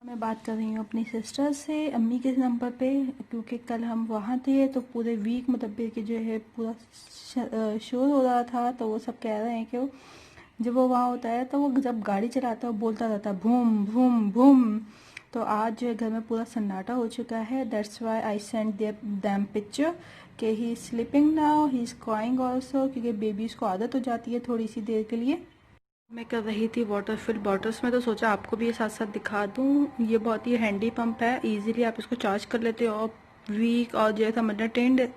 मैं बात कर रही हूँ अपनी सिस्टर से अम्मी के नंबर पे, क्योंकि कल हम वहाँ थे तो पूरे वीक मुतब्बिर के जो है पूरा शोर हो रहा था। तो वो सब कह रहे हैं कि जब वो वहाँ होता है तो वो जब गाड़ी चलाता है वो बोलता रहता है भूम भूम भूम। तो आज जो है घर में पूरा सन्नाटा हो चुका है। That's why I send them picture कि he is sleeping now, he is crying also, क्योंकि बेबीज़ को आदत हो जाती है थोड़ी सी देर के लिए। मैं कर रही थी वाटर फिल बॉटल्स में, तो सोचा आपको भी ये साथ साथ दिखा दूँ। ये बहुत ही हैंडी पंप है, इजीली आप इसको चार्ज कर लेते हो। वीक और जैसा मतलब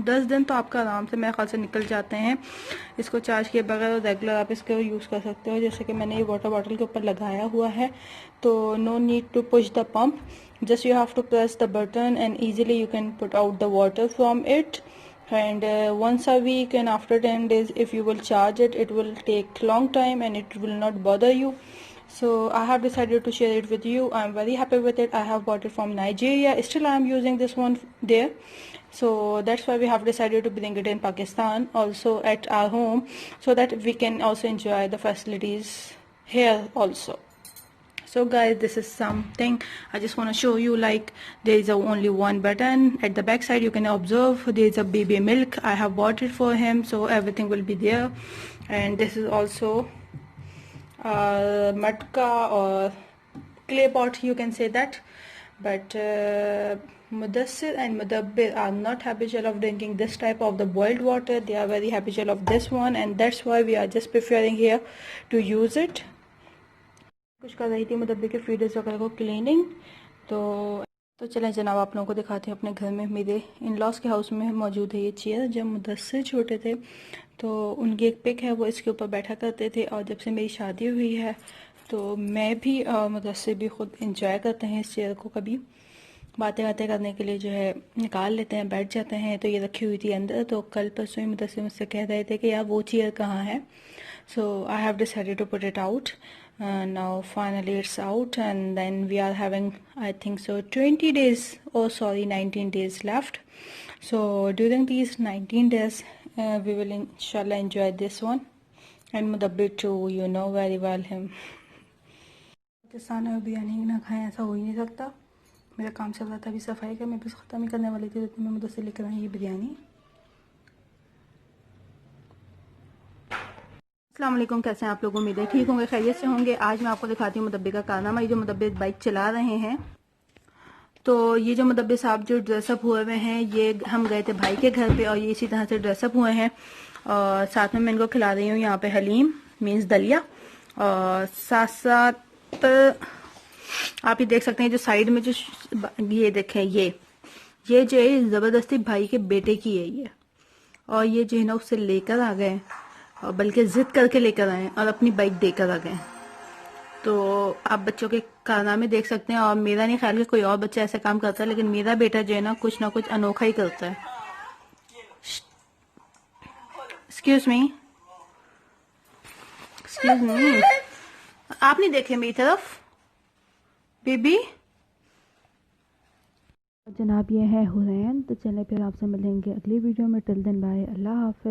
10 दिन तो आपका आराम से मेरे ख्याल से निकल जाते हैं इसको चार्ज किए बगैर। रेगुलर आप इसको यूज़ कर सकते हो। जैसे कि मैंने ये वाटर बॉटल के ऊपर लगाया हुआ है, तो no need to push the pump, just you have to press the button and easily you can put out the water from it. And once a week and after 10 days if you will charge it, it will take long time and it will not bother you. So I have decided to share it with you. I'm very happy with it. I have bought it from Nigeria, still I am using this one there. So that's why we have decided to bring it in Pakistan also at our home, so that we can also enjoy the facilities here also. So guys, this is something I just want to show you. Like, there is only one button at the back side. You can observe there is a baby milk. I have bought it for him, so everything will be there. And this is also matka or clay pot, you can say that. But Mudassir and Mudabbir are not habitual of drinking this type of the boiled water. They are very habitual of this one, and that's why we are just preferring here to use it. कुछ कर रही थी मुदब्बिर के feeders वगैरह को cleaning. तो चलें जनाब, आप लोगों को दिखाते हैं अपने घर में। मेरे इन लॉस के हाउस में मौजूद है ये चेयर। जब मुदस्सिर छोटे थे तो उनकी एक पिक है, वो इसके ऊपर बैठा करते थे। और जब से मेरी शादी हुई है तो मैं भी और मुदस्सिर भी खुद इंजॉय करते हैं इस चेयर को। कभी बातें बातें करने के लिए जो है निकाल लेते हैं, बैठ जाते हैं। तो ये रखी हुई थी अंदर, तो कल परसों ही मुदस्सिर मुझसे कह रहे थे कि यार वो चेयर कहाँ है। So I have decided to put it out. Now finally it's out, and then we are having, I think so, 20 days, oh sorry, 19 days left. So during these 19 days we will inshallah enjoy this one, and Mudabbir too, you know very well him. Pakistan में बिरयानी ना खाएं ऐसा हो ही नहीं सकता। मेरा काम चल रहा था अभी सफाई का, मैं बस ख़त्म ही करने वाली थी तो मैं मुझसे लेकर आई ये बिरयानी। अस्सलाम वालेकुम, कैसे हैं आप लोग? उम्मीद है ठीक होंगे, खैरियत से होंगे। आज मैं आपको दिखाती हूँ मुदब्बिर का कारनामा। ये जो मुदब्बिर बाइक चला रहे हैं, तो ये जो मुदब्बिर साहब जो ड्रेसअप हुए हुए हैं, ये हम गए थे भाई के घर पे और ये इसी तरह से ड्रेसअप हुए हैं। और साथ में मैं इनको खिला रही हूँ यहाँ पे हलीम मीन्स दलिया। और साथ साथ आप ये देख सकते हैं जो साइड में जो ये देखें, ये जो है ज़बरदस्ती भाई के बेटे की है ये। और ये जो है ना उससे लेकर आ गए, और बल्कि जिद करके लेकर आए और अपनी बाइक देकर आ गए। तो आप बच्चों के कारनामे देख सकते हैं। और मेरा नहीं ख्याल कि कोई और बच्चा ऐसा काम करता है, लेकिन मेरा बेटा जो है ना कुछ अनोखा ही करता है। एक्सक्यूज मी, एक्सक्यूज मी, आप नहीं देखे मेरी तरफ बेबी। जनाब ये है हुरैन। तो चले फिर आपसे मिलेंगे अगली वीडियो में। टिल देन बाय, अल्लाह हाफिज़।